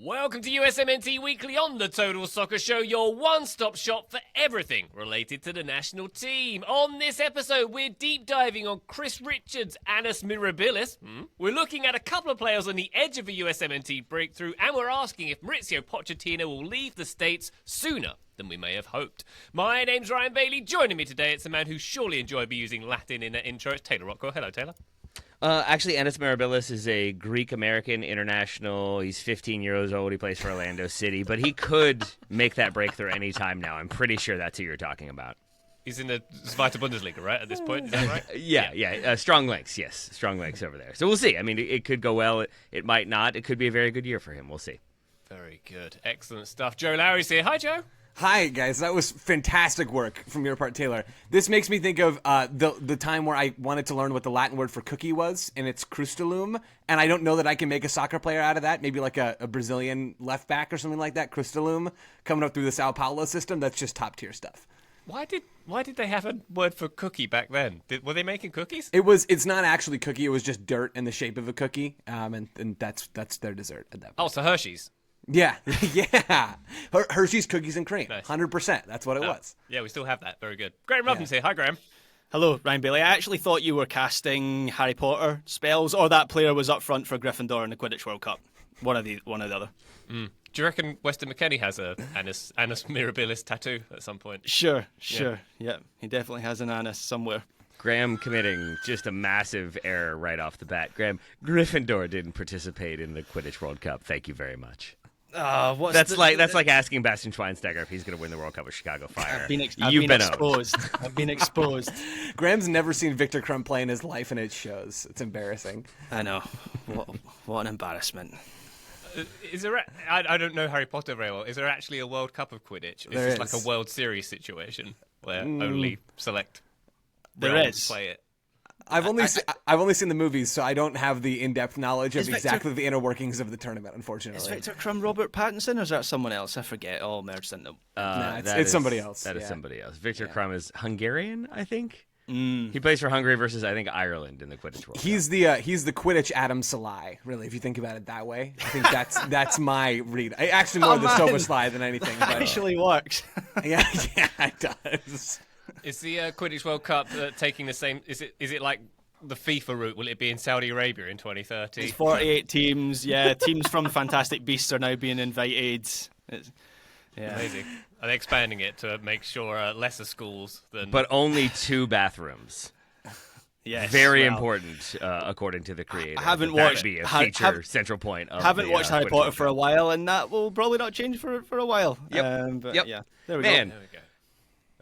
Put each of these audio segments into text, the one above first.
Welcome to USMNT Weekly on the Total Soccer Show, your one-stop shop for everything related to the national team. On this episode, we're deep diving on Chris Richards' annus mirabilis. We're looking at a couple of players on the edge of a USMNT breakthrough, and we're asking if Mauricio Pochettino will leave the States sooner than we may have hoped. My name's Ryan Bailey. Joining me today, it's a man who surely enjoyed me using Latin in that intro. It's Taylor Rockwell. Hello, Taylor. Actually, Annus Mirabilis is a Greek-American international. He's 15 years old. He plays for Orlando City, but he could make that breakthrough any time now. I'm pretty sure that's who you're talking about. He's in the Zweite Bundesliga, right, at this point? Is that right? Yeah. Strong links, yes. Strong links over there. So we'll see. I mean, it could go well. It might not. It could be a very good year for him. We'll see. Very good. Excellent stuff. Joe Lowry's here. Hi, Joe. Hi, guys. That was fantastic work from your part, Taylor. This makes me think of the time where I wanted to learn what the Latin word for cookie was, and it's crustalum, and I don't know that I can make a soccer player out of that. Maybe like a Brazilian left back or something like that, crustalum, coming up through the Sao Paulo system. That's just top-tier stuff. Why did they have a word for cookie back then? Were they making cookies? It's not actually cookie. It was just dirt in the shape of a cookie, and that's their dessert at that point. Oh, so Hershey's. Yeah. Hershey's Cookies and Cream, Nice. 100%. That's what it was. Yeah, we still have that. Very good. Graham Robin's here. Hi, Graham. Hello, Ryan Bailey. I actually thought you were casting Harry Potter spells, or that player was up front for Gryffindor in the Quidditch World Cup. One or the other. Do you reckon Weston McKennie has a annus mirabilis tattoo at some point? Sure. Yeah, he definitely has an anus somewhere. Graham committing just a massive error right off the bat. Graham, Gryffindor didn't participate in the Quidditch World Cup. Thank you very much. That's like asking Bastian Schweinsteiger if he's going to win the World Cup with Chicago Fire. I've been exposed. I've been exposed. Graham's never seen Victor Crumb play in his life, and it shows. It's embarrassing. I know. What an embarrassment. Is there? I don't know Harry Potter very well. Is there actually a World Cup of Quidditch? Is this like a World Series situation where only select realms play it? I've only seen the movies, so I don't have the in-depth knowledge of exactly the inner workings of the tournament, unfortunately. Is Victor Crumb Robert Pattinson, or is that someone else? I forget. All merged into them. It's somebody else. That is somebody else. Victor Crumb is Hungarian, I think. He plays for Hungary versus, I think, Ireland in the Quidditch World Cup. He's the Quidditch Adam Salai, really, if you think about it that way. I think that's my read. Actually, more the Soberslai than anything. But, actually works. yeah, it does. Is the Quidditch World Cup taking the same? Is it like the FIFA route? Will it be in Saudi Arabia in 2030? It's 48 teams. Yeah, teams from Fantastic Beasts are now being invited. Amazing. Are they expanding it to make sure lesser schools than? But only 2 bathrooms. Yes, very important, according to the creator. I haven't watched. Be a feature central point. Of haven't the, watched Harry Potter for a while, and that will probably not change for a while. Yep. But yeah, there we go. There we go.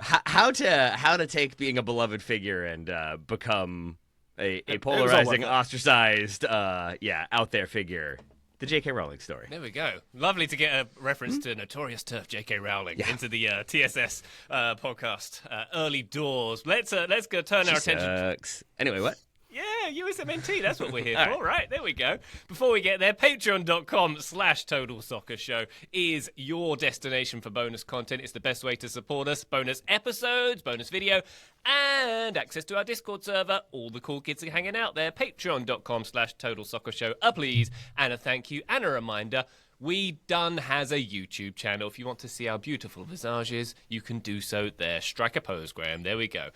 How to take being a beloved figure and become a polarizing, ostracized, out there figure. The J.K. Rowling story. There we go. Lovely to get a reference to Notorious Turf J.K. Rowling into the TSS podcast. Early doors. Let's go turn our attention. Anyway, what? Yeah, USMNT, that's what we're here for. Right, there we go. Before we get there, patreon.com/Total Soccer Show is your destination for bonus content. It's the best way to support us. Bonus episodes, bonus video, and access to our Discord server. All the cool kids are hanging out there. Patreon.com/Total Soccer Show. A please, and a thank you, and a reminder. We Done has a YouTube channel. If you want to see our beautiful visages, you can do so there. Strike a pose, Graham. There we go.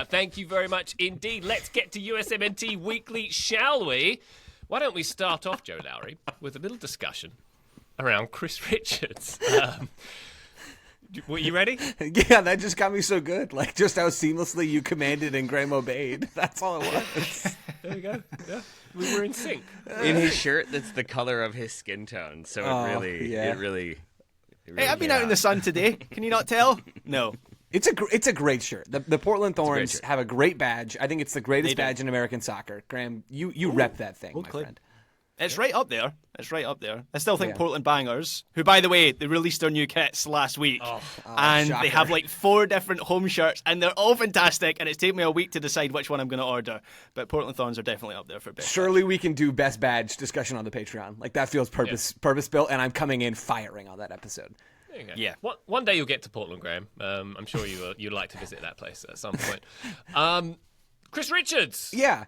Thank you very much indeed. Let's get to USMNT Weekly, shall we? Why don't we start off, Joe Lowry, with a little discussion around Chris Richards. Were you ready? Yeah, that just got me so good. Like, just how seamlessly you commanded and Graham obeyed. That's all it was. There we go. Yeah. We were in sync. In his shirt that's the color of his skin tone. So it really Hey, I've been out in the sun today. Can you not tell? No. It's a great shirt. The Portland Thorns have a great badge. I think it's the greatest badge in American soccer. Graham, you rep that thing, my friend. It's right up there. I still think Portland Bangers, who, by the way, they released their new kits last week. And shocker. they have like 4 different home shirts, and they're all fantastic, and it's taken me a week to decide which one I'm going to order. But Portland Thorns are definitely up there for best. Surely we can do best badge discussion on the Patreon. Like, that feels purpose-built, and I'm coming in firing on that episode. There you go. Yeah. One day you'll get to Portland, Graham. I'm sure you'd like to visit that place at some point. Chris Richards. Yeah.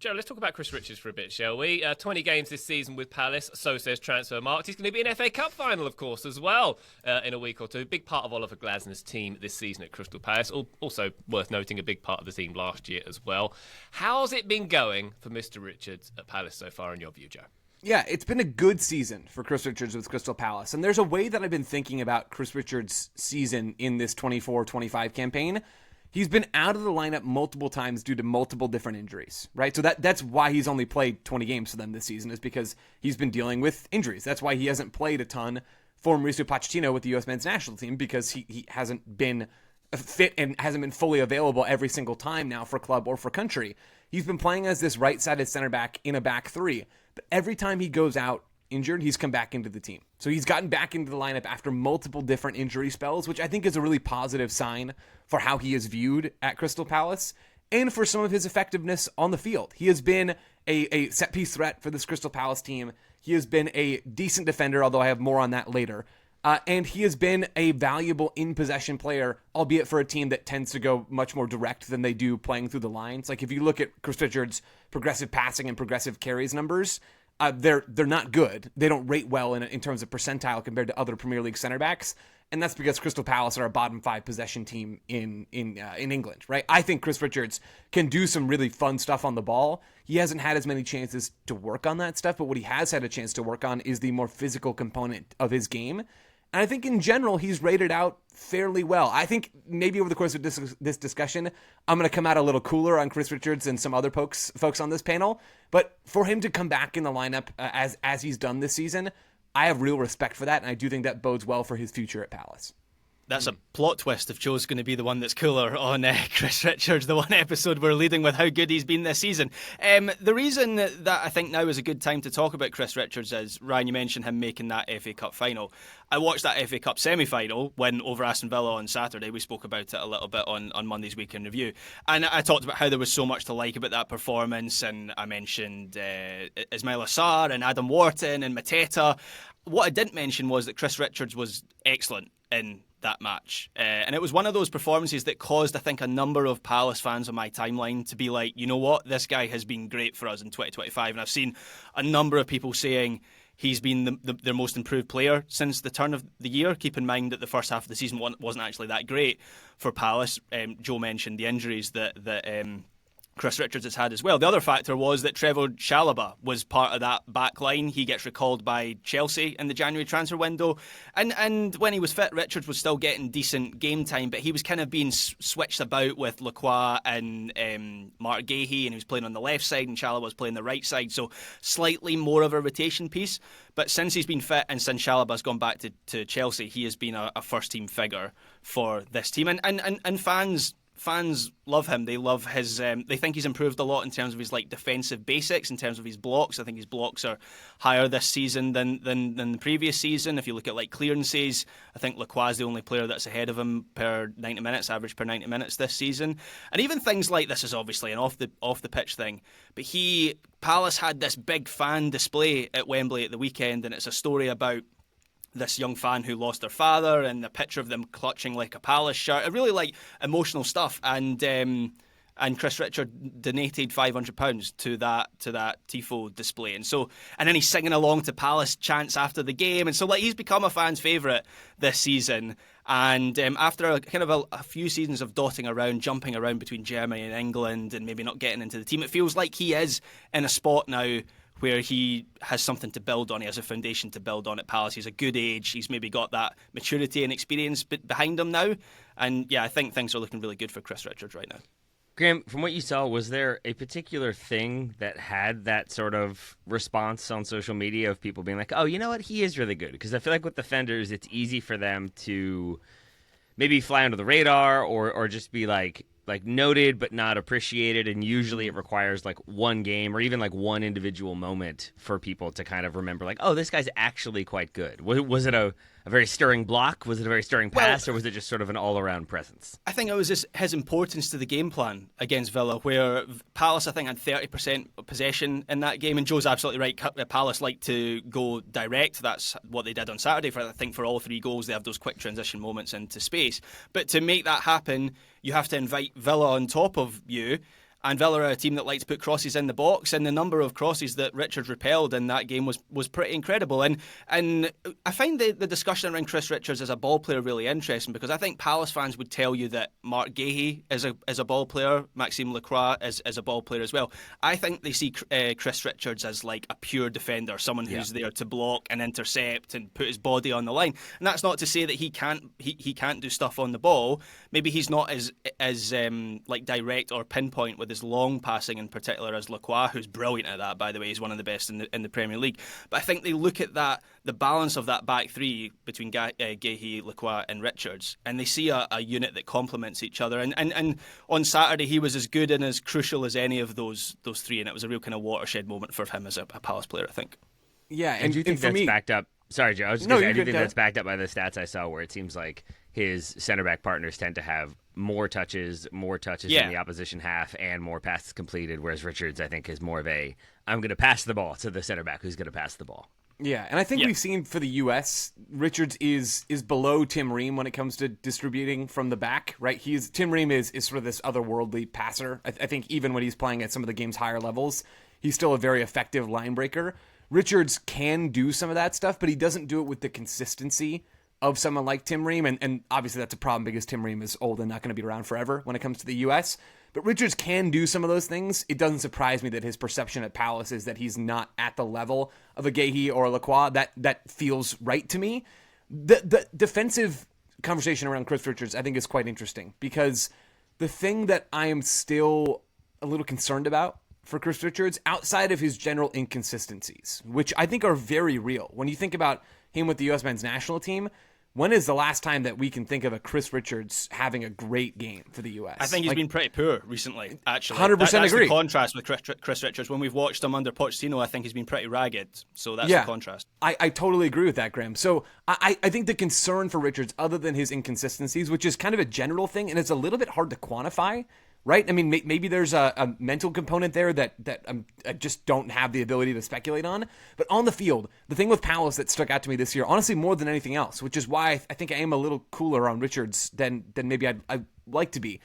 Joe, let's talk about Chris Richards for a bit, shall we? 20 games this season with Palace, so says Transfermarkt. He's going to be in FA Cup final, of course, as well, in a week or two. Big part of Oliver Glasner's team this season at Crystal Palace. Also worth noting, a big part of the team last year as well. How's it been going for Mr. Richards at Palace so far, in your view, Joe? Yeah, it's been a good season for Chris Richards with Crystal Palace. And there's a way that I've been thinking about Chris Richards' season in this 24-25 campaign. He's been out of the lineup multiple times due to multiple different injuries, right? So that's why he's only played 20 games for them this season, is because he's been dealing with injuries. That's why he hasn't played a ton for Mauricio Pochettino with the U.S. men's national team, because he hasn't been fit and hasn't been fully available every single time now for club or for country. He's been playing as this right-sided center back in a back three, but every time he goes out injured, he's come back into the team. So he's gotten back into the lineup after multiple different injury spells, which I think is a really positive sign for how he is viewed at Crystal Palace and for some of his effectiveness on the field. He has been a set-piece threat for this Crystal Palace team. He has been a decent defender, although I have more on that later. And he has been a valuable in-possession player, albeit for a team that tends to go much more direct than they do playing through the lines. Like if you look at Chris Richards' progressive passing and progressive carries numbers, they're not good. They don't rate well in terms of percentile compared to other Premier League center backs, and that's because Crystal Palace are a bottom 5 possession team in England, right? I think Chris Richards can do some really fun stuff on the ball. He hasn't had as many chances to work on that stuff, but what he has had a chance to work on is the more physical component of his game. And I think in general, he's rated out fairly well. I think maybe over the course of this discussion, I'm going to come out a little cooler on Chris Richards and some other folks on this panel. But for him to come back in the lineup as he's done this season, I have real respect for that. And I do think that bodes well for his future at Palace. That's a plot twist if Joe's going to be the one that's cooler on Chris Richards, the one episode we're leading with how good he's been this season. The reason that I think now is a good time to talk about Chris Richards is, Ryan, you mentioned him making that FA Cup final. I watched that FA Cup semi-final win over Aston Villa on Saturday. We spoke about it a little bit on Monday's Weekend Review. And I talked about how there was so much to like about that performance, and I mentioned Ismail Assar and Adam Wharton and Mateta. What I didn't mention was that Chris Richards was excellent in that match. And it was one of those performances that caused, I think, a number of Palace fans on my timeline to be like, you know what, this guy has been great for us in 2025. And I've seen a number of people saying he's been their most improved player since the turn of the year. Keep in mind that the first half of the season wasn't actually that great for Palace. Joe mentioned the injuries that Chris Richards has had as well. The other factor was that Trevor Chalobah was part of that back line. He gets recalled by Chelsea in the January transfer window. And when he was fit, Richards was still getting decent game time, but he was kind of being switched about with Lacroix and Mark Gahey, and he was playing on the left side, and Chalobah was playing the right side, so slightly more of a rotation piece. But since he's been fit and since Chalobah's gone back to Chelsea, he has been a first-team figure for this team. And fans love him. They love his. They think he's improved a lot in terms of his defensive basics, in terms of his blocks. I think his blocks are higher this season than the previous season. If you look at clearances, I think Lacroix is the only player that's ahead of him per 90 minutes, average per 90 minutes this season. And even things like this is obviously an off the pitch thing, but Palace had this big fan display at Wembley at the weekend, and it's a story about this young fan who lost their father, and a picture of them clutching a Palace shirt. Really emotional stuff. And Chris Richards donated £500 to that tifo display, and then he's singing along to Palace chants after the game, and so he's become a fan's favourite this season. And after a few seasons of dotting around, jumping around between Germany and England, and maybe not getting into the team, it feels like he is in a spot now where he has something to build on. He has a foundation to build on at Palace. He's a good age. He's maybe got that maturity and experience behind him now. And yeah, I think things are looking really good for Chris Richards right now. Graham, from what you saw, was there a particular thing that had that sort of response on social media of people being like, oh, you know what, he is really good? Because I feel like with defenders, it's easy for them to maybe fly under the radar or just be noted but not appreciated, and usually it requires one game or even one individual moment for people to kind of remember oh, this guy's actually quite good. Was it a very stirring block? Was it a very stirring pass, or was it just sort of an all-around presence? I think it was his importance to the game plan against Villa, where Palace, I think, had 30% possession in that game, and Joe's absolutely right. Palace like to go direct. That's what they did on Saturday. I think for all 3 goals, they have those quick transition moments into space. But to make that happen, you have to invite Villa on top of you, And Villa are a team that likes to put crosses in the box, and the number of crosses that Richards repelled in that game was pretty incredible. And I find the discussion around Chris Richards as a ball player really interesting, because I think Palace fans would tell you that Mark Gahey is a ball player, Maxime Lacroix is a ball player as well. I think they see Chris Richards as like a pure defender, someone who's there to block and intercept and put his body on the line. And that's not to say that he can't do stuff on the ball. Maybe he's not as like direct or pinpoint with his long passing in particular as Lacroix, who's brilliant at that, by the way. He's one of the best in the Premier League. But I think they look at that, the balance of that back three between Gahey, Lacroix and Richards, and they see a unit that complements each other. And on Saturday he was as good and as crucial as any of those three, and it was a real kind of watershed moment for him as a Palace player, I think. Yeah, and do you think that's backed up? Sorry, Joe. I was just I do think that's backed up by the stats I saw, where it seems like his center back partners tend to have more touches in the opposition half and more passes completed, whereas Richards, I think, is more of a I'm going to pass the ball to the center back who's going to pass the ball. Yeah, and I think we've seen for the U.S., Richards is below Tim Ream when it comes to distributing from the back, right? Tim Ream is sort of this otherworldly passer. I think even when he's playing at some of the game's higher levels, he's still a very effective line breaker. Richards can do some of that stuff, but he doesn't do it with the consistency of someone like Tim Ream, and obviously that's a problem because Tim Ream is old and not going to be around forever when it comes to the U.S., but Richards can do some of those things. It doesn't surprise me that his perception at Palace is that he's not at the level of a Gahey or a Lacroix. That feels right to me. The defensive conversation around Chris Richards, I think, is quite interesting, because the thing that I am still a little concerned about for Chris Richards, outside of his general inconsistencies, which I think are very real. When you think about him with the U.S. men's national team, when is the last time that we can think of a Chris Richards having a great game for the U.S.? I think he's been pretty poor recently, actually. 100% that's agree. The contrast with Chris Richards. When we've watched him under Pochettino, I think he's been pretty ragged. So that's the contrast. I totally agree with that, Graham. So I think the concern for Richards, other than his inconsistencies, which is kind of a general thing, and it's a little bit hard to quantify, right? I mean, maybe there's a mental component there that I just don't have the ability to speculate on. But on the field, the thing with Palace that stuck out to me this year, honestly, more than anything else, which is why I think I am a little cooler on Richards than maybe I'd like to be,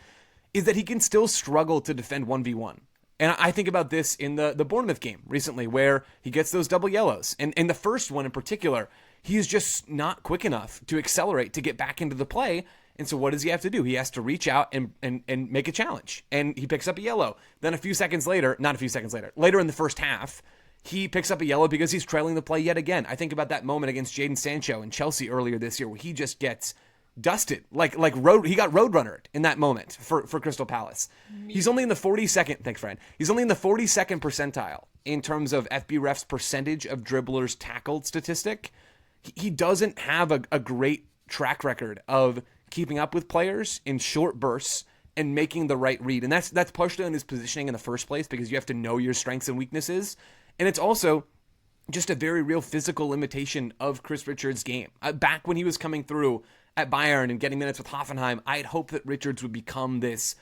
is that he can still struggle to defend 1v1. And I think about this in the Bournemouth game recently, where he gets those double yellows. And in the first one in particular, he's just not quick enough to accelerate to get back into the play. And so what does he have to do? He has to reach out and make a challenge. And he picks up a yellow. Then later in the first half, he picks up a yellow because he's trailing the play yet again. I think about that moment against Jadon Sancho in Chelsea earlier this year, where he just gets dusted. He got roadrunnered in that moment for Crystal Palace. He's only in the 42nd, thanks Fran. He's only in the 42nd percentile in terms of FBref's percentage of dribblers tackled statistic. He doesn't have a great track record of keeping up with players in short bursts and making the right read. And that's partially on his positioning in the first place, because you have to know your strengths and weaknesses. And it's also just a very real physical limitation of Chris Richards' game. Back when he was coming through at Bayern and getting minutes with Hoffenheim, I had hoped that Richards would become this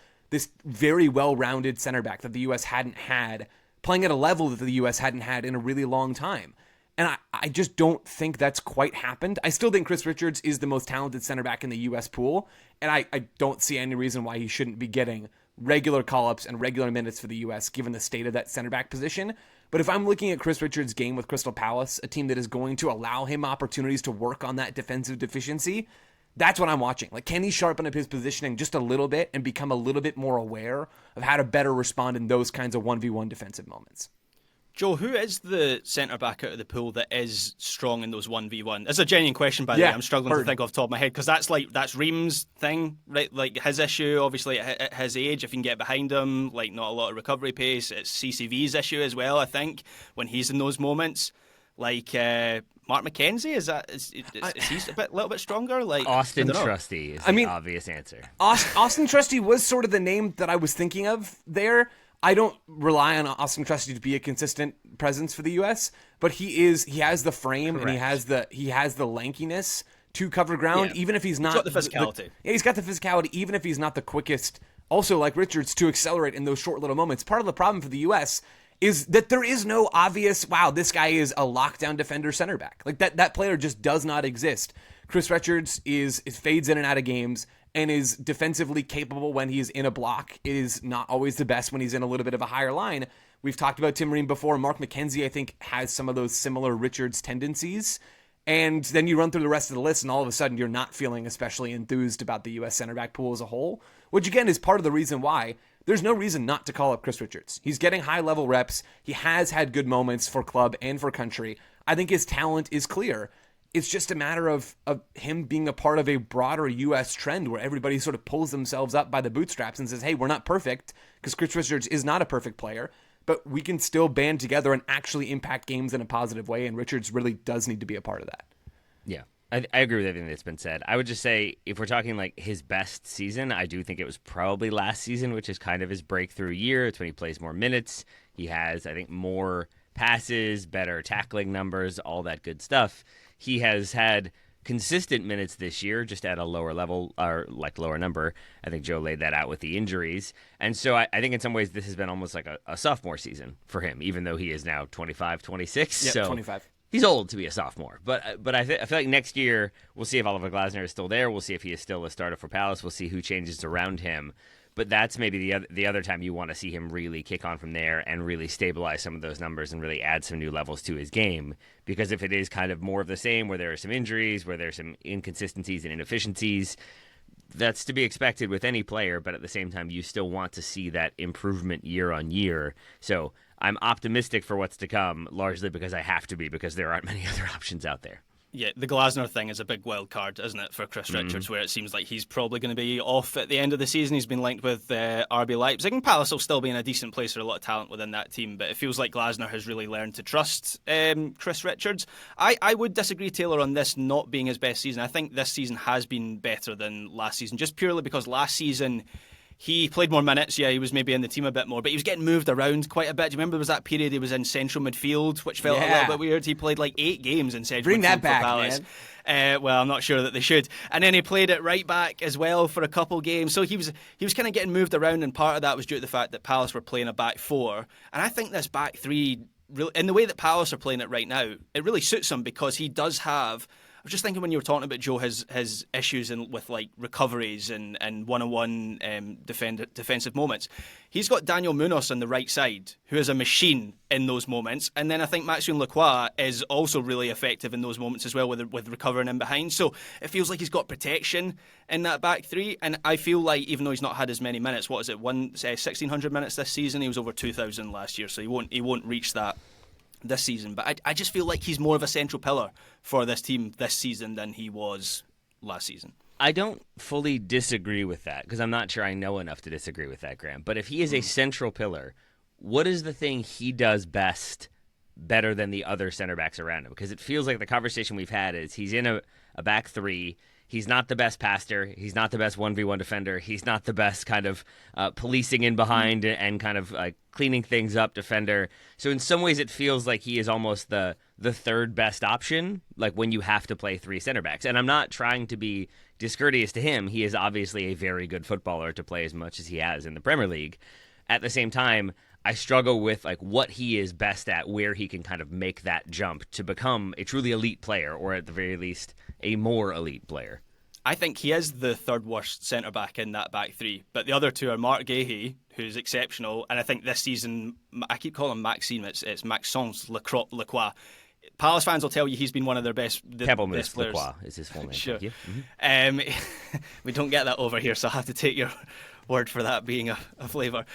very well-rounded center back that the U.S. hadn't had, playing at a level that the U.S. hadn't had in a really long time. And I just don't think that's quite happened. I still think Chris Richards is the most talented center back in the U.S. pool, and I don't see any reason why he shouldn't be getting regular call-ups and regular minutes for the U.S. given the state of that center back position. But if I'm looking at Chris Richards' game with Crystal Palace, a team that is going to allow him opportunities to work on that defensive deficiency, that's what I'm watching. Like, can he sharpen up his positioning just a little bit and become a little bit more aware of how to better respond in those kinds of 1v1 defensive moments? Joe, who is the centre-back out of the pool that is strong in those 1v1? That's a genuine question, by the way. I'm struggling to think off the top of my head, because that's Ream's thing, right? Like, his issue, obviously, at his age, if you can get behind him, like, not a lot of recovery pace. It's CCV's issue as well, I think, when he's in those moments. Like, Mark McKenzie, is he a little bit stronger? Like, Austin Trusty is the obvious answer. Austin Trusty was sort of the name that I was thinking of there. I don't rely on Austin Trusty to be a consistent presence for the U.S., but he has the frame. Correct. And he has the lankiness to cover ground, even if he's not. He's got the physicality. He's got the physicality, even if he's not the quickest. Also, like Richards, to accelerate in those short little moments. Part of the problem for the U.S. is that there is no obvious, wow, this guy is a lockdown defender center back. Like that player just does not exist. Chris Richards is fades in and out of games, and is defensively capable when he's in a block. It is not always the best when he's in a little bit of a higher line. We've talked about Tim Ream before. Mark McKenzie, I think, has some of those similar Richards tendencies. And then you run through the rest of the list, and all of a sudden you're not feeling especially enthused about the U.S. center back pool as a whole, which again is part of the reason why there's no reason not to call up Chris Richards. He's getting high-level reps. He has had good moments for club and for country. I think his talent is clear. It's just a matter of him being a part of a broader U.S. trend where everybody sort of pulls themselves up by the bootstraps and says, hey, we're not perfect, because Chris Richards is not a perfect player, but we can still band together and actually impact games in a positive way, and Richards really does need to be a part of that. Yeah, I agree with everything that's been said. I would just say, if we're talking like his best season, I do think it was probably last season, which is kind of his breakthrough year. It's when he plays more minutes. He has, I think, more passes, better tackling numbers, all that good stuff. He has had consistent minutes this year, just at a lower level, or like lower number. I think Joe laid that out with the injuries. And so I think in some ways this has been almost like a sophomore season for him, even though he is now 25, 26. Yeah, so 25. He's old to be a sophomore. But I feel like next year we'll see if Oliver Glasner is still there. We'll see if he is still a starter for Palace. We'll see who changes around him. But that's maybe the other time you want to see him really kick on from there and really stabilize some of those numbers and really add some new levels to his game. Because if it is kind of more of the same, where there are some injuries, where there are some inconsistencies and inefficiencies, that's to be expected with any player. But at the same time, you still want to see that improvement year on year. So I'm optimistic for what's to come, largely because I have to be, because there aren't many other options out there. Yeah, the Glasner thing is a big wild card, isn't it, for Chris Richards, where it seems like he's probably going to be off at the end of the season. He's been linked with RB Leipzig, and Palace will still be in a decent place. There's a lot of talent within that team, but it feels like Glasner has really learned to trust Chris Richards. I would disagree, Taylor, on this not being his best season. I think this season has been better than last season, just purely because last season he played more minutes. Yeah, he was maybe in the team a bit more, but he was getting moved around quite a bit. Do you remember there was that period he was in central midfield, which felt a little bit weird? He played like 8 games in central midfield. Bring that back, for Palace. man. Well, I'm not sure that they should. And then he played at right back as well for a couple games. So he was kind of getting moved around, and part of that was due to the fact that Palace were playing a back 4. And I think this back 3, in the way that Palace are playing it right now, it really suits him, because he does have... I was just thinking when you were talking about Joe, his issues with like recoveries and one-on-one defensive moments. He's got Daniel Munoz on the right side, who is a machine in those moments, and then I think Maxime Lacroix is also really effective in those moments as well, with recovering in behind. So it feels like he's got protection in that back 3, and I feel like even though he's not had as many minutes, 1,600 minutes this season, he was over 2,000 last year, so he won't reach that this season, but I just feel like he's more of a central pillar for this team this season than he was last season. I don't fully disagree with that, because I'm not sure I know enough to disagree with that, Graham. But if he is a central pillar, what is the thing he does best better than the other center backs around him? Because it feels like the conversation we've had is he's in a back 3. He's not the best passer. He's not the best 1v1 defender. He's not the best kind of policing in behind and kind of cleaning things up defender. So in some ways it feels like he is almost the third best option, like when you have to play 3 center backs. And I'm not trying to be discourteous to him. He is obviously a very good footballer to play as much as he has in the Premier League. At the same time, I struggle with like what he is best at, where he can kind of make that jump to become a truly elite player, or at the very least a more elite player. I think he is the third worst centre back in that back 3, but the other 2 are Mark Gahey, who's exceptional, and I think this season, I keep calling him Maxime, it's Maxence Lacroix. Palace fans will tell you he's been one of their best players. Lacroix is his full name. Sure. Mm-hmm. We don't get that over here, so I have to take your word for that being a flavour.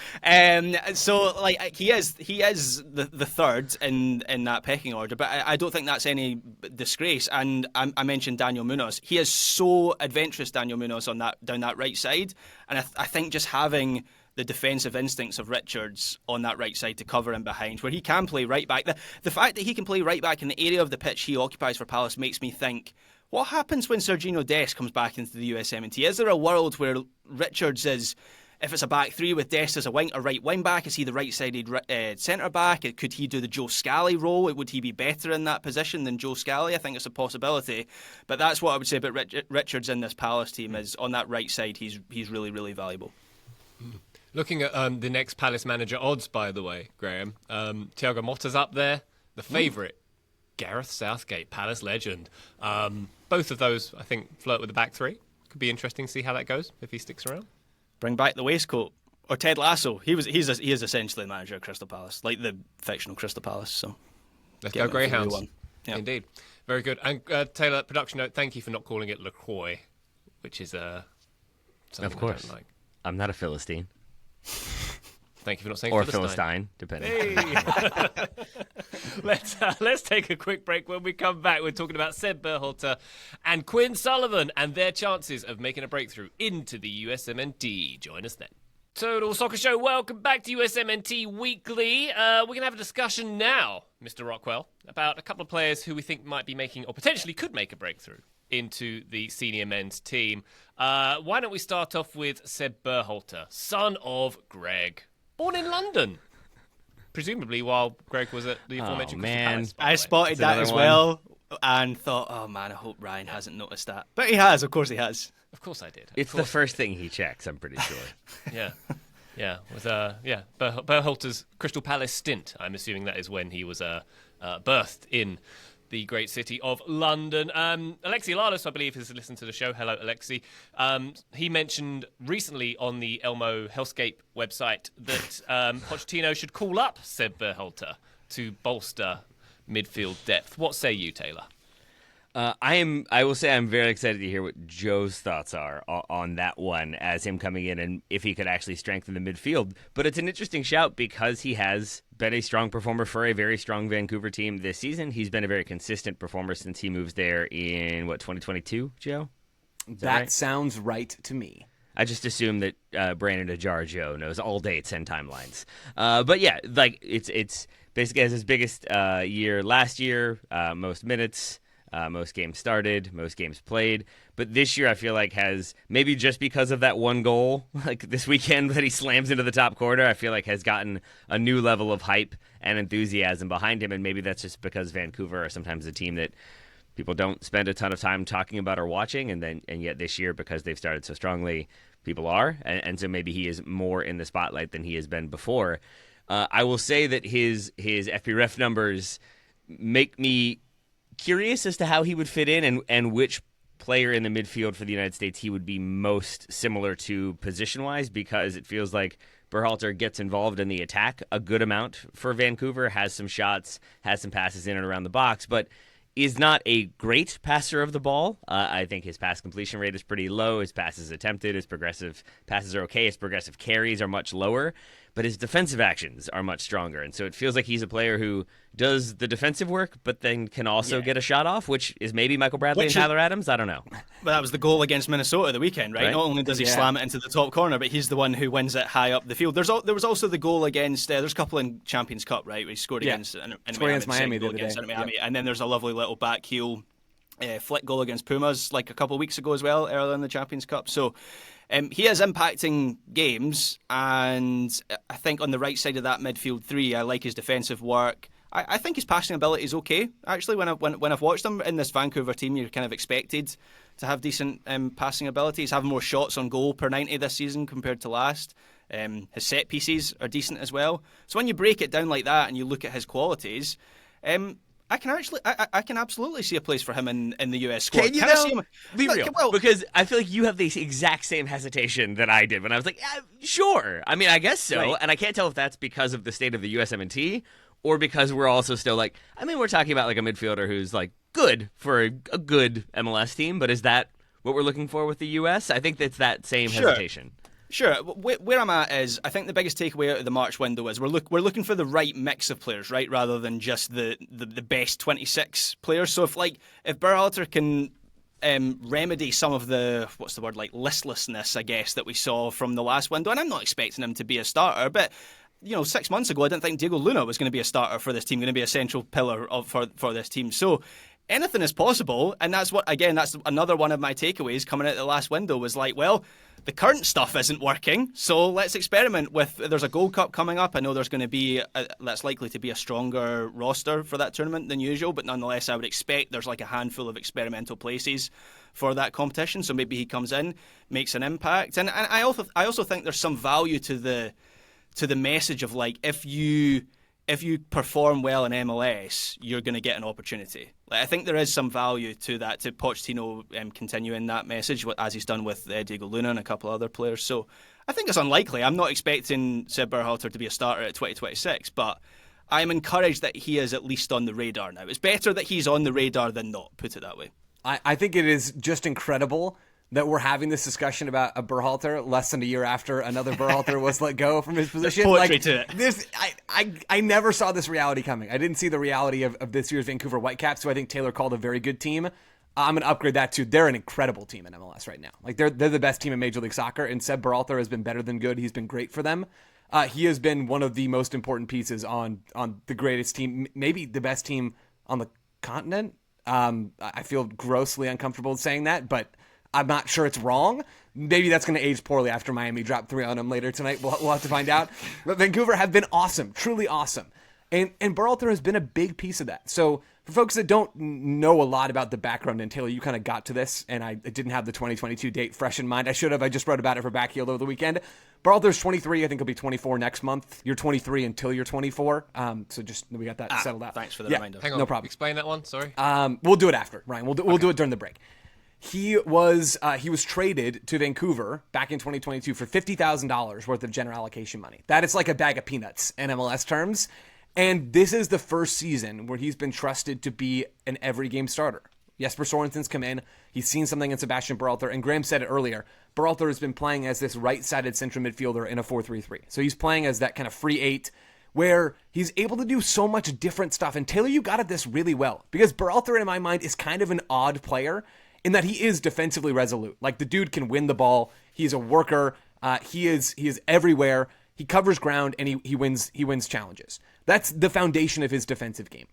So like he is the third in that pecking order, but I don't think that's any disgrace. And I mentioned Daniel Munoz. He is so adventurous, Daniel Munoz, down that right side, and I think just having the defensive instincts of Richards on that right side to cover him behind, where he can play right back. The fact that he can play right back in the area of the pitch he occupies for Palace makes me think, what happens when Sergiño Dest comes back into the USMNT? Is there a world where Richards is, if it's a back 3 with Dest as a right wing back, is he the right-sided centre back? Could he do the Joe Scally role? Would he be better in that position than Joe Scally? I think it's a possibility. But that's what I would say about Richards in this Palace team, is on that right side he's really, really valuable. Looking at the next Palace manager odds, by the way, Graham, Thiago Motta's up there. The favourite, Gareth Southgate, Palace legend. Both of those, I think, flirt with the back 3. Could be interesting to see how that goes if he sticks around. Bring back the waistcoat. Or Ted Lasso. He is essentially the manager of Crystal Palace, like the fictional Crystal Palace. So let's go Greyhounds. Yep. Indeed. Very good. And Taylor, production note, thank you for not calling it LaCroix, which is something of course. I don't like. I'm not a Philistine. Thank you for not saying or Philistine, depending. Hey. Let's take a quick break. When we come back, we're talking about Seb Berhalter and Quinn Sullivan and their chances of making a breakthrough into the USMNT. Join us then. Total Soccer Show, welcome back to USMNT Weekly. We're going to have a discussion now, Mr. Rockwell, about a couple of players who we think might be making, or potentially could make a breakthrough into the senior men's team. Why don't we start off with Seb Berhalter, son of Greg, born in London. Presumably while Greg was at the aforementioned Crystal Palace. I spotted that as well and thought, oh man, I hope Ryan hasn't noticed that. But he has, of course he has. Of course I did. It's the first thing he checks, I'm pretty sure. Yeah. With Berhalter's Crystal Palace stint. I'm assuming that is when he was birthed in the great city of London. Alexi Lalas, I believe, has listened to the show. Hello, Alexi. He mentioned recently on the Elmo Hellscape website that Pochettino should call up Seb Berhalter to bolster midfield depth. What say you, Taylor? I will say I'm very excited to hear what Joe's thoughts are on that one as him coming in and if he could actually strengthen the midfield. But it's an interesting shout because he has been a strong performer for a very strong Vancouver team this season. He's been a very consistent performer since he moves there in, 2022, Joe? That right? sounds right to me. I just assume that Brandon Ajar Joe knows all dates and timelines. But yeah, like it's basically has his biggest year last year, most minutes, most games started, most games played. But this year I feel like has, maybe just because of that one goal, like this weekend that he slams into the top corner, I feel like has gotten a new level of hype and enthusiasm behind him. And maybe that's just because Vancouver are sometimes a team that people don't spend a ton of time talking about or watching. And yet this year, because they've started so strongly, people are. And so maybe he is more in the spotlight than he has been before. I will say that his FPREF numbers make me curious as to how he would fit in and which player in the midfield for the United States he would be most similar to position-wise, because it feels like Berhalter gets involved in the attack a good amount for Vancouver, has some shots, has some passes in and around the box, but is not a great passer of the ball. I think his pass completion rate is pretty low. His passes attempted, his progressive passes are okay. His progressive carries are much lower, but his defensive actions are much stronger. And so it feels like he's a player who does the defensive work, but then can also get a shot off, which is maybe Michael Bradley and Tyler Adams. I don't know. But that was the goal against Minnesota the weekend, right? Not only does he slam it into the top corner, but he's the one who wins it high up the field. There was also the goal against, there's a couple in Champions Cup, right, where he scored against Miami the other day. Miami. And then there's a lovely little back heel flick goal against Pumas like a couple of weeks ago as well, earlier in the Champions Cup. So he is impacting games, and I think on the right side of that midfield three, I like his defensive work. I think his passing ability is okay. Actually, when I've watched him in this Vancouver team, you're kind of expected to have decent passing ability. He's having more shots on goal per 90 this season compared to last. His set pieces are decent as well. So when you break it down like that and you look at his qualities, I can absolutely see a place for him in the US squad. Can you know? Be real. Well, because I feel like you have the exact same hesitation that I did when I was like, sure. I mean, I guess so. Right. And I can't tell if that's because of the state of the USMNT or because we're also still like, I mean, we're talking about like a midfielder who's like good for a good MLS team, but is that what we're looking for with the US? I think that's that same hesitation. Sure. Where I'm at is, I think the biggest takeaway out of the March window is we're looking for the right mix of players, right, rather than just the best 26 players. So if Berhalter can remedy some of the listlessness, I guess, that we saw from the last window, and I'm not expecting him to be a starter, but 6 months ago I didn't think Diego Luna was going to be a starter for this team, going to be a central pillar for this team. So anything is possible, and that's another one of my takeaways coming out of the last window was like, well, the current stuff isn't working, so let's experiment with. There's a Gold Cup coming up. I know there's going to be that's likely to be a stronger roster for that tournament than usual, but nonetheless, I would expect there's like a handful of experimental places for that competition. So maybe he comes in, makes an impact, and I also think there's some value to the message of like, if you if you perform well in MLS, you're going to get an opportunity. I think there is some value to that, to Pochettino continuing that message, as he's done with Diego Luna and a couple of other players. So I think it's unlikely. I'm not expecting Seb Berhalter to be a starter at 2026, but I'm encouraged that he is at least on the radar now. It's better that he's on the radar than not, put it that way. I think it is just incredible that we're having this discussion about a Berhalter less than a year after another Berhalter was let go from his position. Poetry to it. This, I never saw this reality coming. I didn't see the reality of this year's Vancouver Whitecaps, who I think Taylor called a very good team. I'm going to upgrade that to they're an incredible team in MLS right now. Like they're the best team in Major League Soccer, and Seb Berhalter has been better than good. He's been great for them. He has been one of the most important pieces on the greatest team, maybe the best team on the continent. I feel grossly uncomfortable saying that, but I'm not sure it's wrong. Maybe that's going to age poorly after Miami dropped 3 on them later tonight. We'll have to find out. But Vancouver have been awesome, truly awesome. And Berhalter has been a big piece of that. So for folks that don't know a lot about the background, and Taylor, you kind of got to this, and I didn't have the 2022 date fresh in mind. I should have. I just wrote about it for Backheel over the weekend. Berhalter's 23. I think he'll be 24 next month. You're 23 until you're 24. So just we got that settled out. Thanks for the reminder. Hang on. No problem. Explain that one. Sorry. We'll do it after, Ryan. We'll do it during the break. He was traded to Vancouver back in 2022 for $50,000 worth of general allocation money. That is like a bag of peanuts in MLS terms. And this is the first season where he's been trusted to be an every game starter. Jesper Sorensen's come in. He's seen something in Sebastian Berhalter. And Graham said it earlier. Berhalter has been playing as this right-sided central midfielder in a 4-3-3. So he's playing as that kind of free 8 where he's able to do so much different stuff. And Taylor, you got at this really well. Because Berhalter, in my mind, is kind of an odd player in that he is defensively resolute. Like, the dude can win the ball. He's a worker. He is everywhere. He covers ground, and he wins challenges. That's the foundation of his defensive game.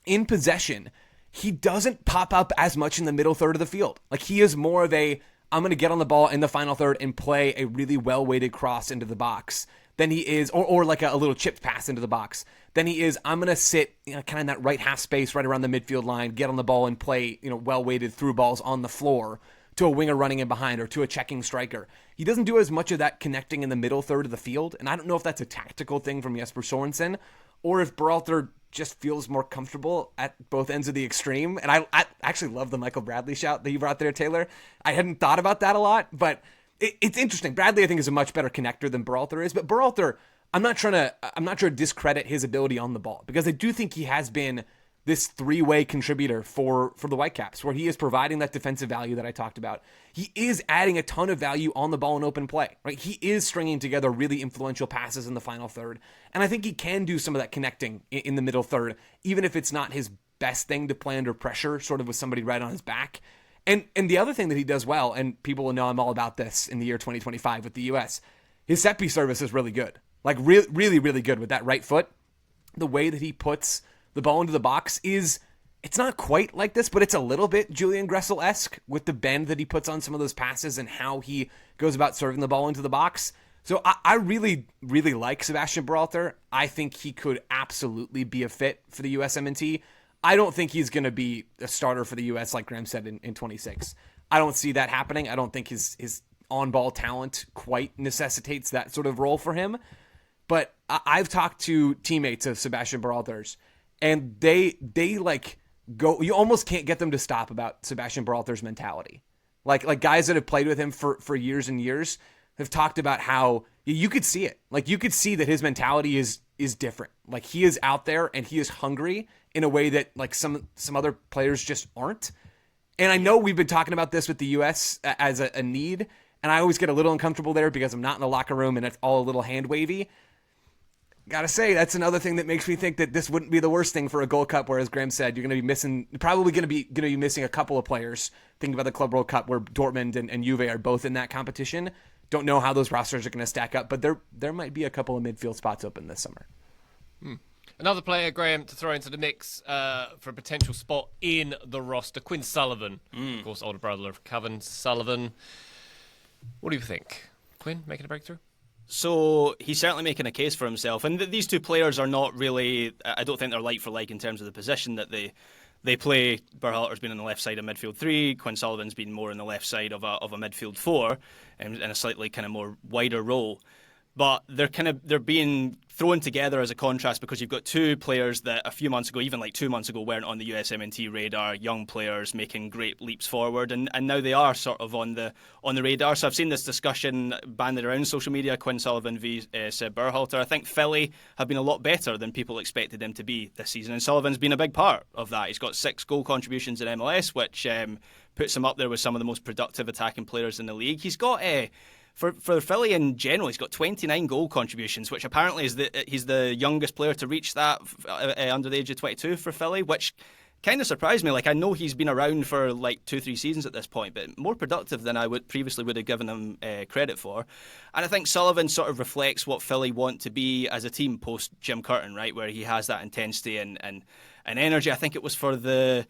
In possession, he doesn't pop up as much in the middle third of the field. Like, he is more of a, I'm going to get on the ball in the final third and play a really well-weighted cross into the box than he is, or like a little chipped pass into the box, than he is, I'm going to sit kind of in that right half space right around the midfield line, get on the ball and play well-weighted through balls on the floor to a winger running in behind or to a checking striker. He doesn't do as much of that connecting in the middle third of the field, and I don't know if that's a tactical thing from Jesper Sorensen or if Berhalter just feels more comfortable at both ends of the extreme. And I actually love the Michael Bradley shout that you brought there, Taylor. I hadn't thought about that a lot, but it's interesting. Bradley, I think, is a much better connector than Berhalter is, but Berhalter, I'm not trying to discredit his ability on the ball, because I do think he has been this three-way contributor for the Whitecaps, where he is providing that defensive value that I talked about. He is adding a ton of value on the ball in open play, right? He is stringing together really influential passes in the final third, and I think he can do some of that connecting in the middle third, even if it's not his best thing to play under pressure, sort of with somebody right on his back. And the other thing that he does well, and people will know I'm all about this in the year 2025 with the U.S., his set piece service is really good. Like, really, really good with that right foot. The way that he puts the ball into the box is, it's not quite like this, but it's a little bit Julian Gressel-esque with the bend that he puts on some of those passes and how he goes about serving the ball into the box. So I really, really like Sebastian Berhalter. I think he could absolutely be a fit for the USMNT. I don't think he's going to be a starter for the U.S., like Graham said, in 26. I don't see that happening. I don't think his on-ball talent quite necessitates that sort of role for him. But I've talked to teammates of Sebastian Berhalter's, and they like go. You almost can't get them to stop about Sebastian Berhalter's mentality. Like guys that have played with him for years and years have talked about how you could see it. Like, you could see that his mentality is different. Like, he is out there and he is hungry in a way that like some other players just aren't. And I know we've been talking about this with the U.S. as a need, and I always get a little uncomfortable there because I'm not in the locker room and it's all a little hand wavy. Gotta say, that's another thing that makes me think that this wouldn't be the worst thing for a Gold Cup, where, as Graham said, you're probably going to be missing a couple of players. Thinking about the Club World Cup, where Dortmund and Juve are both in that competition. Don't know how those rosters are going to stack up, but there might be a couple of midfield spots open this summer. Another player, Graham, to throw into the mix for a potential spot in the roster, Quinn Sullivan. Of course, older brother of Kevin Sullivan. What do you think? Quinn making a breakthrough? So he's certainly making a case for himself. And these two players are not really, I don't think they're like for like in terms of the position that they play. Berhalter's been on the left side of midfield 3. Quinn Sullivan's been more on the left side of a midfield 4, in a slightly kind of more wider role. but they're being thrown together as a contrast because you've got two players that a few months ago, even like 2 months ago, weren't on the USMNT radar, young players making great leaps forward, and now they are sort of on the radar. So I've seen this discussion banded around social media, Quinn Sullivan v Seb Berhalter. I think Philly have been a lot better than people expected them to be this season, and Sullivan's been a big part of that. He's got 6 goal contributions in MLS, which puts him up there with some of the most productive attacking players in the league. He's got For Philly in general, he's got 29 goal contributions, which apparently he's the youngest player to reach that under the age of 22 for Philly, which kind of surprised me. Like, I know he's been around for like 2-3 seasons at this point, but more productive than I would have given him credit for. And I think Sullivan sort of reflects what Philly want to be as a team post Jim Curtin, right, where he has that intensity and energy. I think it was for the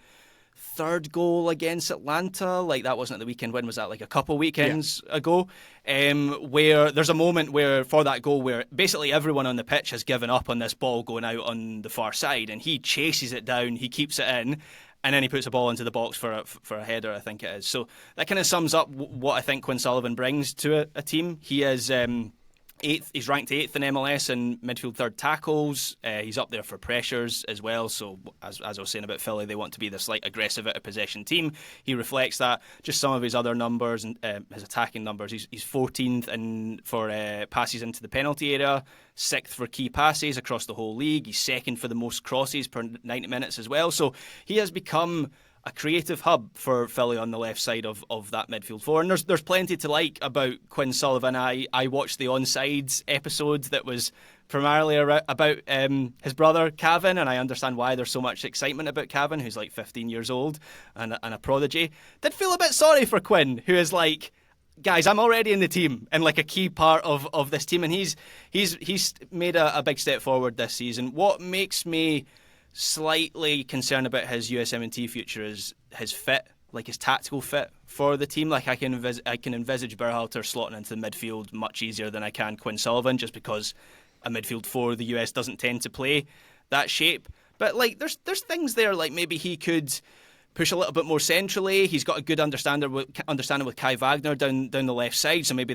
third goal against Atlanta, like that wasn't at the weekend. When was that? Like a couple weekends ago, where there's a moment where for that goal where basically everyone on the pitch has given up on this ball going out on the far side, and he chases it down, he keeps it in, and then he puts a ball into the box for a header, I think it is. So that kind of sums up what I think Quinn Sullivan brings to a team. He is he's ranked 8th in MLS in midfield third tackles. He's up there for pressures as well. So as I was saying about Philly, they want to be this like aggressive out of possession team. He reflects that. Just some of his other numbers and his attacking numbers. He's 14th for passes into the penalty area, 6th for key passes across the whole league. He's 2nd for the most crosses per 90 minutes as well. So he has become a creative hub for Philly on the left side of that midfield four. And there's plenty to like about Quinn Sullivan. I watched the Onsides episode that was primarily about his brother Cavan, and I understand why there's so much excitement about Cavan, who's like 15 years old and a prodigy. Did feel a bit sorry for Quinn, who is like, guys, I'm already in the team and like a key part of this team, and he's made a big step forward this season. What makes me slightly concerned about his USMNT future is his fit, like his tactical fit for the team. Like I can envisage Berhalter slotting into the midfield much easier than I can Quinn Sullivan, just because a midfield for the US doesn't tend to play that shape. But like there's things there, like maybe he could push a little bit more centrally. He's got a good understanding with Kai Wagner down the left side, so maybe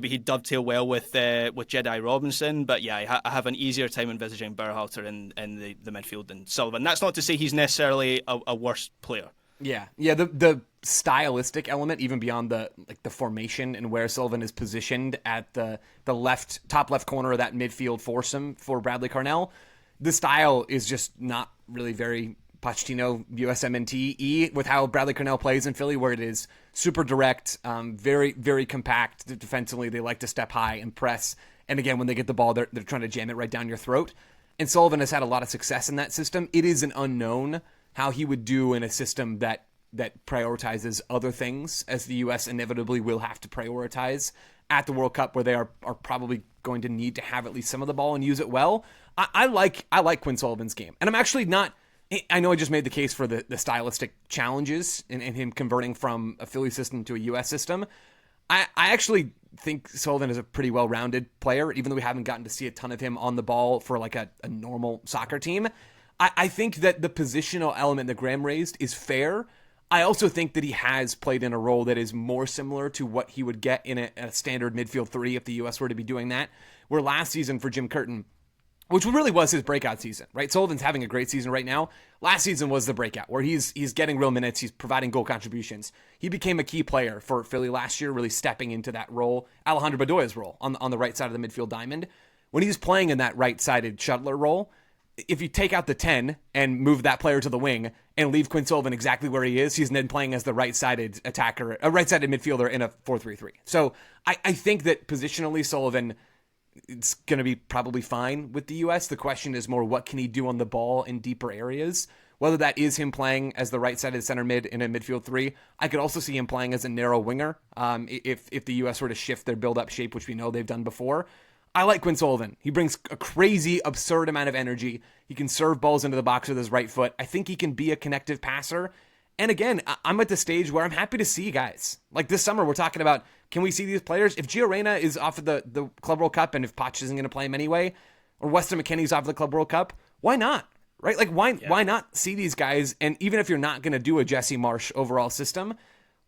he'd dovetail well with Jedi Robinson. But yeah, I have an easier time envisaging Berhalter in the midfield than Sullivan. That's not to say he's necessarily a worse player. Yeah. The stylistic element, even beyond the formation and where Sullivan is positioned at the top left corner of that midfield foursome for Bradley Carnell, the style is just not really very Pochettino USMNT with how Bradley Carnell plays in Philly, where it is super direct, very, very compact defensively. They like to step high and press. And again, when they get the ball, they're trying to jam it right down your throat. And Sullivan has had a lot of success in that system. It is an unknown how he would do in a system that prioritizes other things, as the U.S. inevitably will have to prioritize at the World Cup, where they are probably going to need to have at least some of the ball and use it well. I like Quinn Sullivan's game. And I'm actually not... I know I just made the case for the stylistic challenges in him converting from a Philly system to a U.S. system. I actually think Sullivan is a pretty well-rounded player, even though we haven't gotten to see a ton of him on the ball for like a normal soccer team. I think that the positional element that Graham raised is fair. I also think that he has played in a role that is more similar to what he would get in a standard midfield three if the U.S. were to be doing that, where last season for Jim Curtin, which really was his breakout season, right? Sullivan's having a great season right now. Last season was the breakout, where he's getting real minutes, he's providing goal contributions. He became a key player for Philly last year, really stepping into that role, Alejandro Bedoya's role on the right side of the midfield diamond. When he's playing in that right-sided shuttler role, if you take out the 10 and move that player to the wing and leave Quinn Sullivan exactly where he is, he's then playing as the right-sided attacker, a right-sided midfielder in a 4-3-3. So I think that positionally Sullivan, it's going to be probably fine with the U.S. The question is more, what can he do on the ball in deeper areas? Whether that is him playing as the right-sided center mid in a midfield three. I could also see him playing as a narrow winger if the U.S. were to shift their build-up shape, which we know they've done before. I like Quinn Sullivan. He brings a crazy, absurd amount of energy. He can serve balls into the box with his right foot. I think he can be a connective passer. And again, I'm at the stage where I'm happy to see guys. Like this summer, we're talking about, can we see these players? If Gio Reyna is off of the Club World Cup, and if Poch isn't going to play him anyway, or Weston McKennie's off of the Club World Cup, why not? Right? Like, why not see these guys? And even if you're not going to do a Jesse Marsch overall system,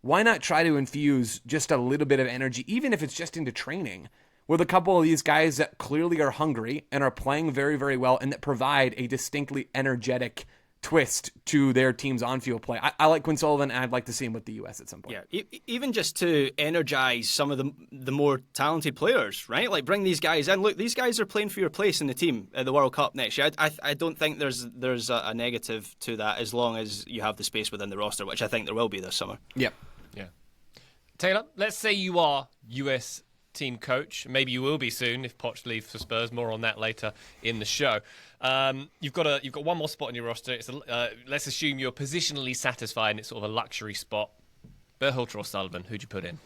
why not try to infuse just a little bit of energy, even if it's just into training, with a couple of these guys that clearly are hungry and are playing very, very well and that provide a distinctly energetic twist to their team's on-field play. I like Quinn Sullivan, and I'd like to see him with the U.S. at some point. Yeah, even just to energize some of the more talented players, right? Like, bring these guys in. Look, these guys are playing for your place in the team at the World Cup next year. I don't think there's a negative to that as long as you have the space within the roster, which I think there will be this summer. Yep. Yeah. Taylor, let's say you are U.S. team coach. Maybe you will be soon if Poch leaves for Spurs. More on that later in the show. You've got one more spot on your roster. Let's assume you're positionally satisfied and it's sort of a luxury spot. Berhalter or Sullivan? Who'd you put in?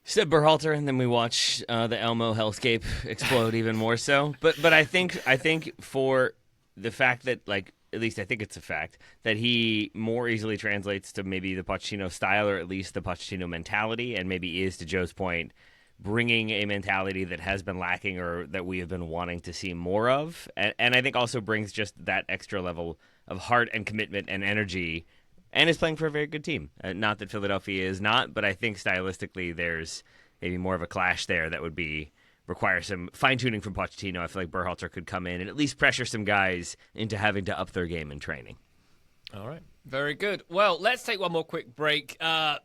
Said Berhalter, and then we watch the Elmo hellscape explode even more so. But I think for the fact that, like, at least I think it's a fact that he more easily translates to maybe the Pochettino style, or at least the Pochettino mentality, and maybe is, to Joe's point, bringing a mentality that has been lacking or that we have been wanting to see more of. And I think also brings just that extra level of heart and commitment and energy, and is playing for a very good team. Not that Philadelphia is not, but I think stylistically there's maybe more of a clash there that would require some fine-tuning from Pochettino. I feel like Berhalter could come in and at least pressure some guys into having to up their game in training. All right. Very good. Well, let's take one more quick break. The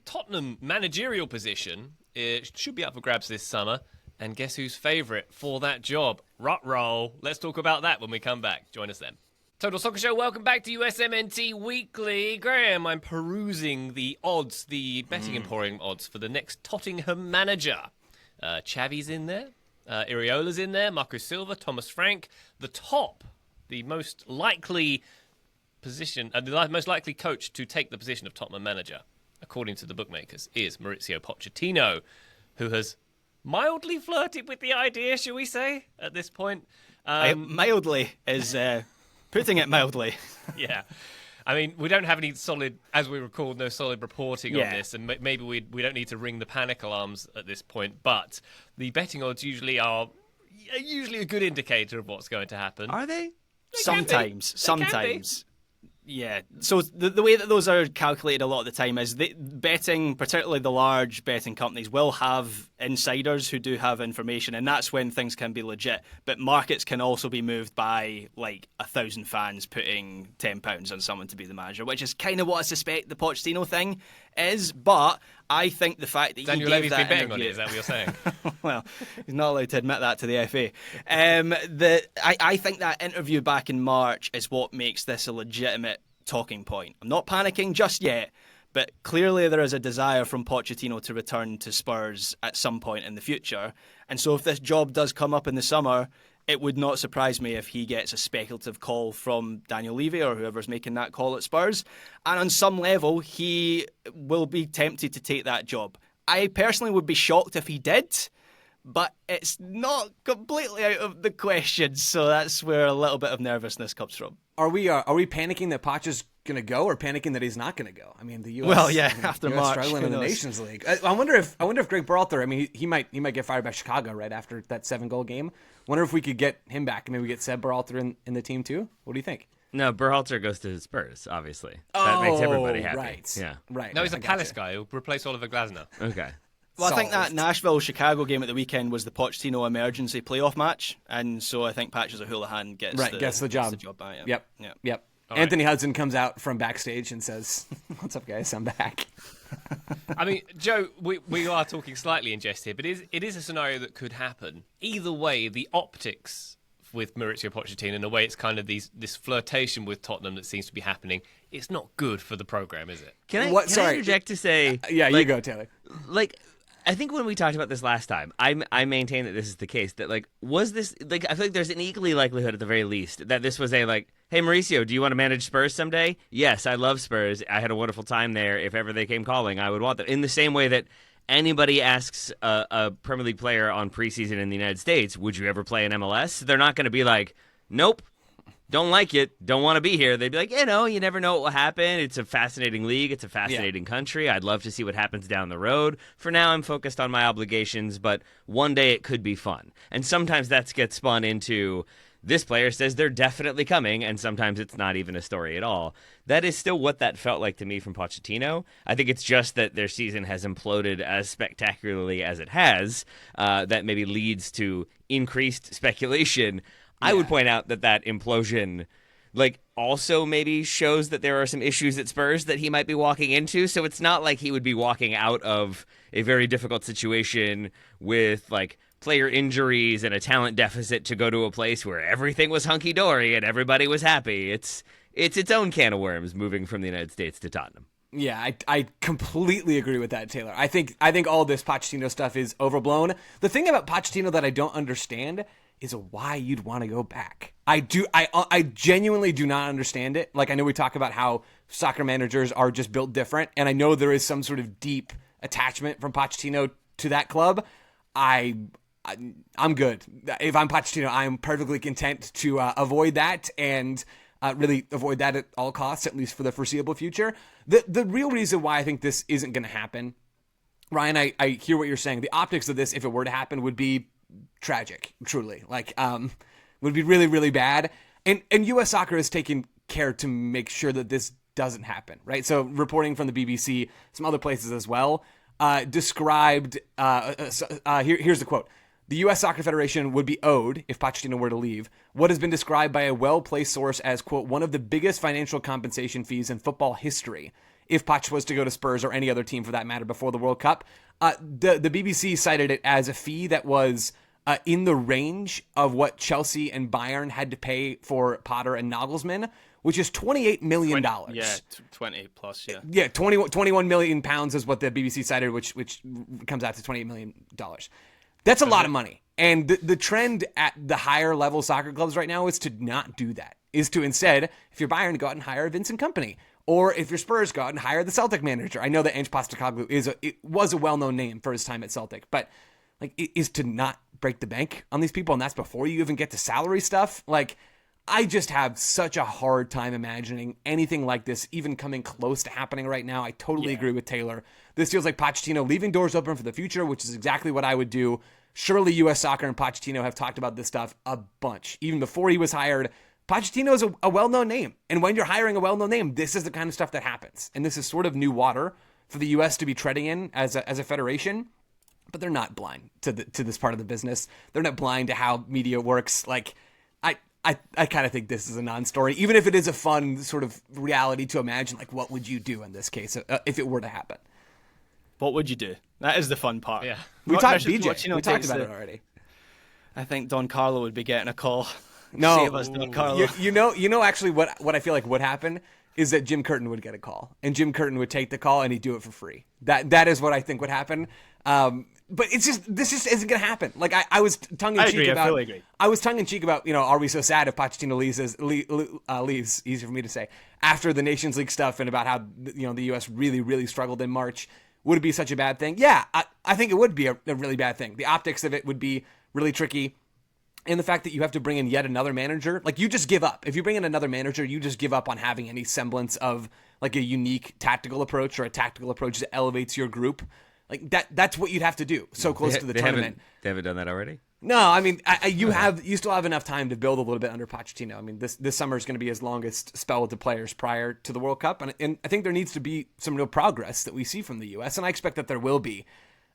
Tottenham managerial position, it should be up for grabs this summer. And guess who's favourite for that job? Rutroll. Let's talk about that when we come back. Join us then. Total Soccer Show, welcome back to USMNT Weekly. Graham, I'm perusing the odds, the betting emporium odds for the next Tottenham manager. Xavi's in there. Iriola's in there. Marco Silva, Thomas Frank. The most likely position, the most likely coach to take the position of Tottenham manager, according to the bookmakers, is Mauricio Pochettino, who has mildly flirted with the idea, shall we say, at this point. Mildly is putting it mildly. Yeah. I mean, we don't have any solid, as we record, no solid reporting on this, and maybe we don't need to ring the panic alarms at this point, but the betting odds usually are a good indicator of what's going to happen. Are they? Sometimes. Yeah. So the way that those are calculated a lot of the time is betting, particularly the large betting companies, will have insiders who do have information, and that's when things can be legit. But markets can also be moved by like 1,000 fans putting £10 on someone to be the manager, which is kind of what I suspect the Pochettino thing is. But I think the fact that Daniel he gave Levy's that been betting interview, on it, is that what you're saying? Well, he's not allowed to admit that to the FA. I think that interview back in March is what makes this a legitimate talking point. I'm not panicking just yet, but clearly there is a desire from Pochettino to return to Spurs at some point in the future. And so if this job does come up in the summer, it would not surprise me if he gets a speculative call from Daniel Levy or whoever's making that call at Spurs. And on some level, he will be tempted to take that job. I personally would be shocked if he did, but it's not completely out of the question. So that's where a little bit of nervousness comes from. Are we panicking that Poch is going to go, or panicking that he's not going to go? I mean, the U.S. Well, yeah, after US March, struggling in the Nations League. I wonder if Greg Berhalter. I mean, he might get fired by Chicago right after that 7-goal game. Wonder if we could get him back and maybe get Seb Berhalter in the team too. What do you think? No, Berhalter goes to Spurs, obviously. That makes everybody happy. Right. Yeah. Right. No, he's a Palace guy. He'll replace Oliver Glasner. Okay. Well, I think that Nashville-Chicago game at the weekend was the Pochettino emergency playoff match, and so I think Patches O'Houlihan gets the job back. Yeah. Yep. Anthony Hudson comes out from backstage and says, "What's up, guys? I'm back." I mean, Joe, we are talking slightly in jest here, but it is a scenario that could happen. Either way, the optics with Mauricio Pochettino and the way it's kind of this flirtation with Tottenham that seems to be happening, it's not good for the program, is it? Can I interject to say... you go, Taylor. I think when we talked about this last time, I maintain that this is the case. That was this I feel like there's an equally likelihood at the very least that this was a hey Mauricio, do you want to manage Spurs someday? Yes, I love Spurs. I had a wonderful time there. If ever they came calling, I would want them. In the same way that anybody asks a Premier League player on preseason in the United States, would you ever play in MLS? They're not going to be like, nope. Don't like it, don't want to be here. They'd be like, you never know what will happen. It's a fascinating league. It's a fascinating country. I'd love to see what happens down the road. For now, I'm focused on my obligations, but one day it could be fun. And sometimes that gets spun into this player says they're definitely coming, and sometimes it's not even a story at all. That is still what that felt like to me from Pochettino. I think it's just that their season has imploded as spectacularly as it has, that maybe leads to increased speculation. Yeah. I would point out that implosion also maybe shows that there are some issues at Spurs that he might be walking into. So it's not like he would be walking out of a very difficult situation with player injuries and a talent deficit to go to a place where everything was hunky-dory and everybody was happy. It's its own can of worms moving from the United States to Tottenham. Yeah, I completely agree with that, Taylor. I think all this Pochettino stuff is overblown. The thing about Pochettino that I don't understand is why you'd want to go back. I genuinely do not understand it. I know we talk about how soccer managers are just built different, and I know there is some sort of deep attachment from Pochettino to that club. I'm good. If I'm Pochettino, I'm perfectly content to avoid that and really avoid that at all costs, at least for the foreseeable future. The real reason why I think this isn't going to happen, Ryan, I hear what you're saying. The optics of this, if it were to happen, would be tragic, truly. Would be really, really bad. And U.S. Soccer has taken care to make sure that this doesn't happen, right? So reporting from the BBC, some other places as well, described, here's the quote. The U.S. Soccer Federation would be owed, if Pochettino were to leave, what has been described by a well-placed source as, quote, one of the biggest financial compensation fees in football history, if Poch was to go to Spurs or any other team for that matter before the World Cup. The BBC cited it as a fee that was in the range of what Chelsea and Bayern had to pay for Potter and Nagelsmann, which is $28 million. 20 plus, yeah. Yeah, 21 million pounds is what the BBC cited, which comes out to $28 million. That's a lot of money. And the trend at the higher level soccer clubs right now is to not do that. Is to instead, if you're Bayern, go out and hire Vincent Kompany. Or if you're Spurs, go out and hire the Celtic manager. I know that Ange Postecoglou was a well-known name for his time at Celtic, but it is to not break the bank on these people, and that's before you even get to salary stuff. I just have such a hard time imagining anything like this even coming close to happening right now. I totally agree with Taylor. This feels like Pochettino leaving doors open for the future, which is exactly what I would do. Surely U.S. Soccer and Pochettino have talked about this stuff a bunch. Even before he was hired, Pochettino is a well-known name. And when you're hiring a well-known name, this is the kind of stuff that happens. And this is sort of new water for the U.S. to be treading in as a federation. But they're not blind to this part of the business. They're not blind to how media works. I kind of think this is a non-story, even if it is a fun sort of reality to imagine, what would you do in this case if it were to happen? What would you do? That is the fun part. Yeah. We talked BJ. We talked about it already. I think Don Carlo would be getting a call. No. Save us, Don Carlo. You know actually what I feel like would happen is that Jim Curtin would get a call, and Jim Curtin would take the call and he'd do it for free. That is what I think would happen. But this just isn't going to happen. I was tongue in cheek about. I fully agree. I was tongue in cheek about, are we so sad if Pochettino leaves? Easier for me to say, after the Nations League stuff and about how the U.S. really, really struggled in March. Would it be such a bad thing? Yeah, I think it would be a really bad thing. The optics of it would be really tricky. And the fact that you have to bring in yet another manager, you just give up. If you bring in another manager, you just give up on having any semblance of a unique tactical approach or a tactical approach that elevates your group. That's what you'd have to do so close to the tournament. They haven't done that already? No, I mean, you still have enough time to build a little bit under Pochettino. I mean, this summer is going to be his longest spell with the players prior to the World Cup, and I think there needs to be some real progress that we see from the U.S., and I expect that there will be.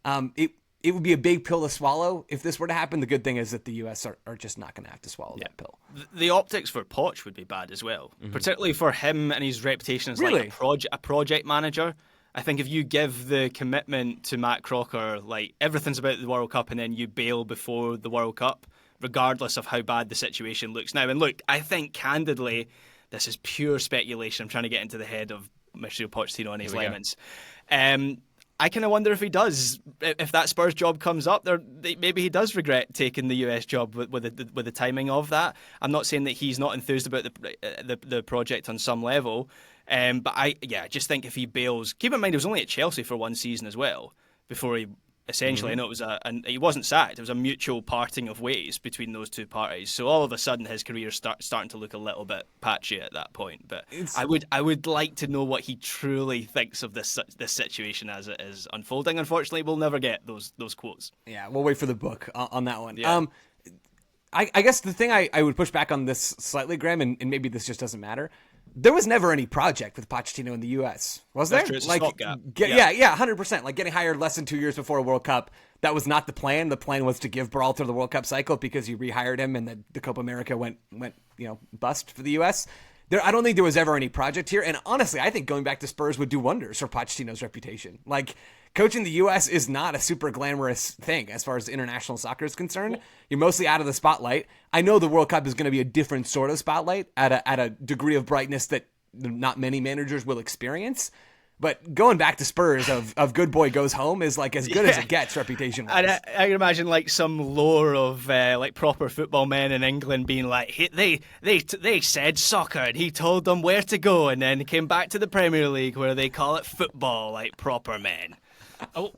It would be a big pill to swallow if this were to happen. The good thing is that the U.S. are just not going to have to swallow that pill. The optics for Poch would be bad as well, particularly for him and his reputation as a project manager. I think if you give the commitment to Matt Crocker, everything's about the World Cup, and then you bail before the World Cup, regardless of how bad the situation looks now. And look, I think candidly, this is pure speculation. I'm trying to get into the head of Mauricio Pochettino and his lemons. I kind of wonder if he does. If that Spurs job comes up, maybe he does regret taking the US job with the timing of that. I'm not saying that he's not enthused about the project on some level, but I just think if he bails, keep in mind he was only at Chelsea for one season as well before he essentially. I know it was and he wasn't sacked. It was a mutual parting of ways between those two parties. So all of a sudden his career starting to look a little bit patchy at that point. But I would like to know what he truly thinks of this situation as it is unfolding. Unfortunately, we'll never get those quotes. Yeah, we'll wait for the book on that one. Yeah. I guess the thing I would push back on this slightly, Graham, and maybe this just doesn't matter. There was never any project with Pochettino in the U.S., was there? That's true. It's a like, stopgap. Yeah, 100%. Like getting hired less than 2 years before a World Cup, that was not the plan. The plan was to give Berhalter the World Cup cycle because you rehired him, and the Copa America went bust for the U.S. I don't think there was ever any project here, and honestly, I think going back to Spurs would do wonders for Pochettino's reputation. Like, coaching the U.S. is not a super glamorous thing as far as international soccer is concerned. You're mostly out of the spotlight. I know the World Cup is going to be a different sort of spotlight at a degree of brightness that not many managers will experience. But going back to Spurs of good boy goes home is like as good as it gets reputation wise. And I can imagine like some lore of like proper football men in England being like, they said soccer and he told them where to go, and then came back to the Premier League where they call it football, like proper men. Oh,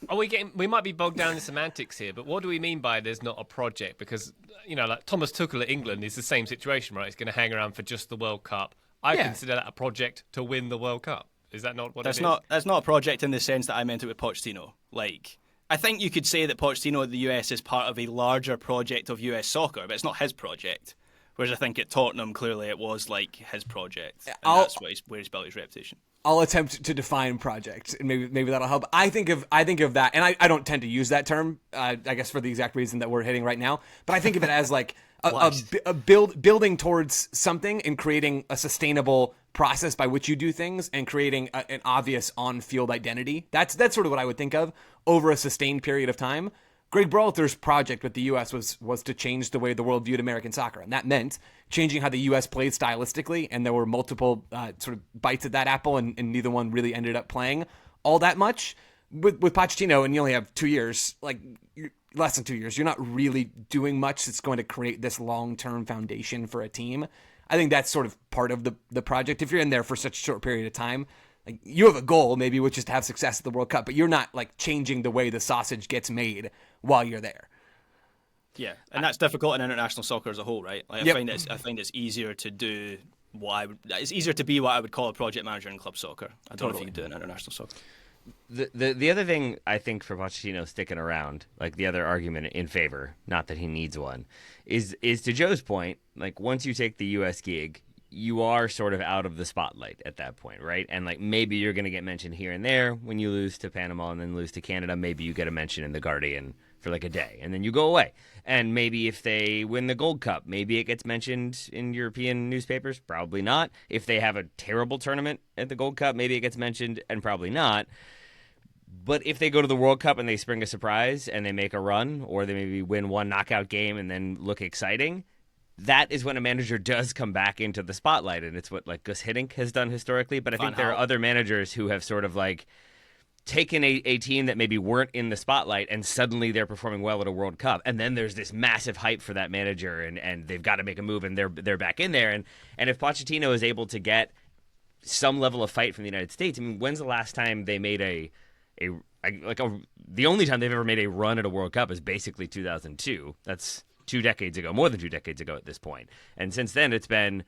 we might be bogged down in semantics here, but what do we mean by there's not a project? Because, like Thomas Tuchel at England is the same situation, right? He's going to hang around for just the World Cup. I consider that a project to win the World Cup. Is that not what it is? That's not a project in the sense that I meant it with Pochettino. Like, I think you could say that Pochettino at the US is part of a larger project of US soccer, but it's not his project. Whereas I think at Tottenham, clearly it was like his project. And that's where he's built his reputation. I'll attempt to define project, and maybe that'll help. I think of that, and I don't tend to use that term, I guess for the exact reason that we're hitting right now. But I think of it as like a building towards something and creating a sustainable process by which you do things and creating an obvious on-field identity. That's sort of what I would think of over a sustained period of time. Greg Berhalter's project with the U.S. was to change the way the world viewed American soccer, and that meant changing how the U.S. played stylistically, and there were multiple sort of bites at that apple, and neither one really ended up playing all that much. With Pochettino, and you only have 2 years, less than 2 years, you're not really doing much that's going to create this long-term foundation for a team. I think that's sort of part of the project. If you're in there for such a short period of time, like, you have a goal maybe, which is to have success at the World Cup, but you're not like changing the way the sausage gets made while you're there. Yeah, and that's difficult in international soccer as a whole, right? Like, Yep. I find it's easier to do it's easier to be what I would call a project manager in club soccer. I don't know if you can do it in international soccer. The other thing I think for Pochettino sticking around, like the other argument in favor, not that he needs one, is to Joe's point, like once you take the US gig, you are sort of out of the spotlight at that point, right? And like maybe you're going to get mentioned here and there when you lose to Panama and then lose to Canada. Maybe you get a mention in The Guardian for like a day and then you go away. And maybe if they win the Gold Cup, maybe it gets mentioned in European newspapers. Probably not. If they have a terrible tournament at the Gold Cup, maybe it gets mentioned, and probably not. But if they go to the World Cup and they spring a surprise and they make a run, or they maybe win one knockout game and then look exciting, that is when a manager does come back into the spotlight. And it's what like Gus Hiddink has done historically. But I think there are other managers who have sort of like taken a team that maybe weren't in the spotlight and suddenly they're performing well at a World Cup. And then there's this massive hype for that manager and they've got to make a move and they're back in there. And if Pochettino is able to get some level of fight from the United States, I mean, when's the last time they made the only time they've ever made a run at a World Cup is basically 2002. That's 2 decades ago, more than 2 decades ago at this point. And since then, it's been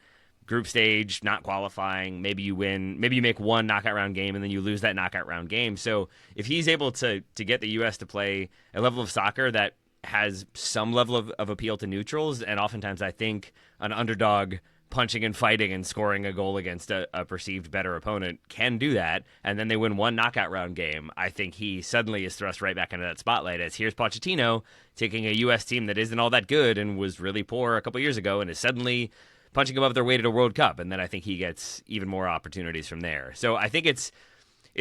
group stage, not qualifying. Maybe you win, maybe you make one knockout round game and then you lose that knockout round game. So if he's able to get the U.S. to play a level of soccer that has some level of appeal to neutrals, and oftentimes I think an underdog punching and fighting and scoring a goal against a perceived better opponent can do that, and then they win one knockout round game, I think he suddenly is thrust right back into that spotlight as here's Pochettino taking a U.S. team that isn't all that good and was really poor a couple years ago and is suddenly punching above their weight at a World Cup, and then I think he gets even more opportunities from there. So I think it's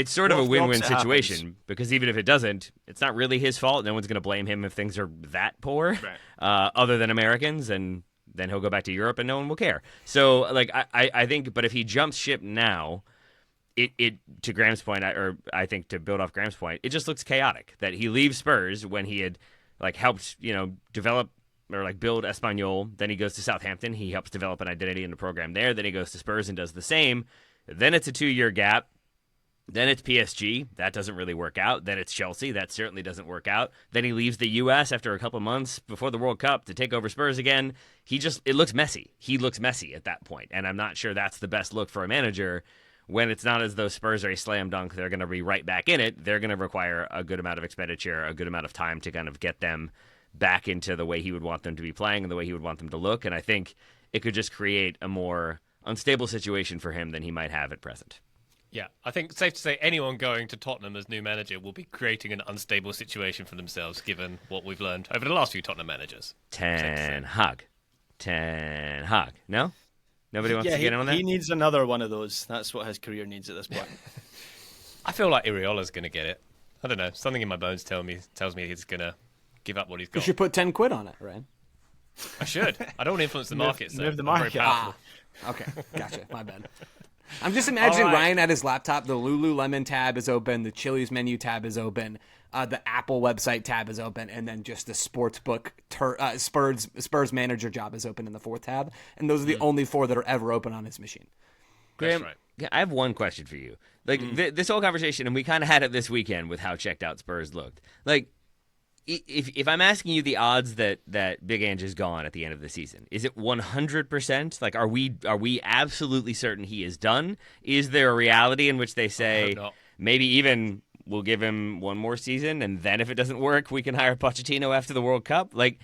sort of a win-win situation because even if it doesn't, it's not really his fault. No one's going to blame him if things are that poor, right. Other than Americans, and then he'll go back to Europe and no one will care. So, like, I think, but if he jumps ship now, it to Graham's point, I think to build off Graham's point, it just looks chaotic that he leaves Spurs when he had, like, helped, develop or, like, build Espanyol. Then he goes to Southampton. He helps develop an identity in the program there. Then he goes to Spurs and does the same. Then it's a 2-year gap. Then it's PSG. That doesn't really work out. Then it's Chelsea. That certainly doesn't work out. Then he leaves the U.S. after a couple months before the World Cup to take over Spurs again. It looks messy. He looks messy at that point. And I'm not sure that's the best look for a manager when it's not as though Spurs are a slam dunk. They're going to be right back in it. They're going to require a good amount of expenditure, a good amount of time to kind of get them back into the way he would want them to be playing and the way he would want them to look. And I think it could just create a more unstable situation for him than he might have at present. Yeah, I think it's safe to say anyone going to Tottenham as new manager will be creating an unstable situation for themselves, given what we've learned over the last few Tottenham managers. Ten Hag. No? Nobody wants to get in on that? He needs another one of those. That's what his career needs at this point. I feel like Iriola's going to get it. I don't know. Something in my bones tells me he's going to give up what he's got. You should put 10 quid on it, right? I should. I don't want to influence the market. Move the market. Okay, gotcha. My bad. I'm just imagining Ryan at his laptop. The Lululemon tab is open. The Chili's menu tab is open. The Apple website tab is open. And then just the sportsbook Spurs manager job is open in the fourth tab. And those are the only 4 that are ever open on his machine. Graham, That's right. Yeah, I have one question for you. Like this whole conversation, and we kind of had it this weekend with how checked out Spurs looked. Like, if I'm asking you the odds that Big Ange is gone at the end of the season, is it 100%? Like, are we absolutely certain he is done? Is there a reality in which they say maybe even we'll give him one more season, and then if it doesn't work, we can hire Pochettino after the World Cup? Like,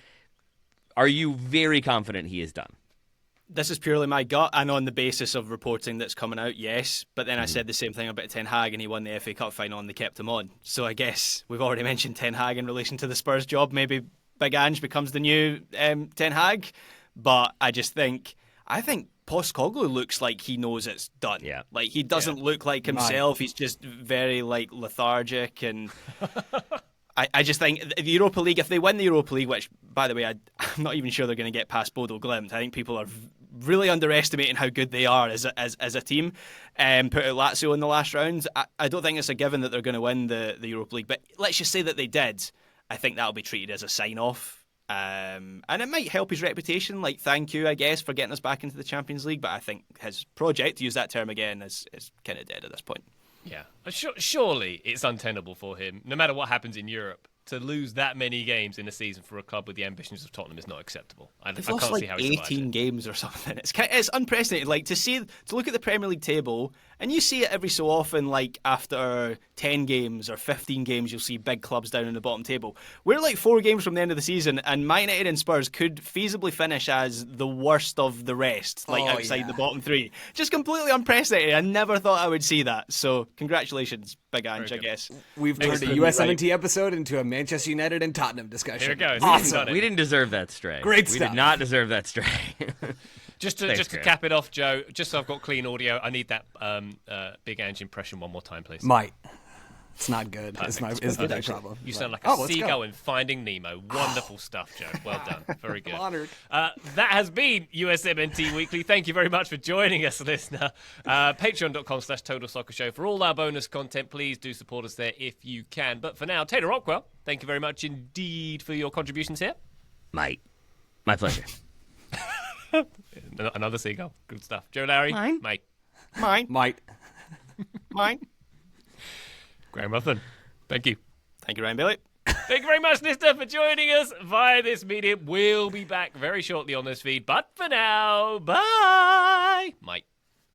are you very confident he is done? This is purely my gut, and on the basis of reporting that's coming out, yes. But then I said the same thing about Ten Hag, and he won the FA Cup final, and they kept him on. So I guess we've already mentioned Ten Hag in relation to the Spurs job. Maybe Big Ange becomes the new Ten Hag. But I think Postecoglou looks like he knows it's done. Yeah. Like, he doesn't look like himself. He's just very, like, lethargic, and I just think the Europa League, if they win the Europa League, which, by the way, I'm not even sure they're going to get past Bodo Glimt. I think people are really underestimating how good they are as a team. Put out Lazio in the last round. I don't think it's a given that they're going to win the Europa League, but let's just say that they did. I think that'll be treated as a sign-off. And it might help his reputation, like, thank you, I guess, for getting us back into the Champions League, but I think his project, to use that term again, is kind of dead at this point. Yeah. Surely it's untenable for him, no matter what happens in Europe, to lose that many games in a season for a club with the ambitions of Tottenham is not acceptable. I They've can't lost see how he survives 18 games or something. It's unprecedented. Like, to look at the Premier League table, and you see it every so often, like after 10 games or 15 games, you'll see big clubs down in the bottom table. We're like 4 games from the end of the season, and Man United and Spurs could feasibly finish as the worst of the rest, outside the bottom 3. Just completely unprecedented. I never thought I would see that. So congratulations, Big Ange, I guess. We've turned a USMNT episode into a Manchester United and Tottenham discussion. Here it goes. Awesome. We didn't deserve that stray. Great stuff. We did not deserve that stray. Just to cap it off, Joe, just so I've got clean audio, I need that Big Ange impression one more time, please. Might. It's not good. Perfect. Is the big problem. You sound like a seagull in Finding Nemo. Wonderful stuff, Joe. Well done. Very good. I'm honored. That has been USMNT Weekly. Thank you very much for joining us, listener. Patreon.com/Total Soccer Show. For all our bonus content, please do support us there if you can. But for now, Taylor Rockwell, thank you very much indeed for your contributions here. Mate, my pleasure. Another seagull. Good stuff. Joe Larry. Mine. Mate. Mine. Might. Mine. Graham Ruffin. Thank you. Thank you, Ryan Bailey. Thank you very much, listener, for joining us via this medium. We'll be back very shortly on this feed. But for now, bye. Mate.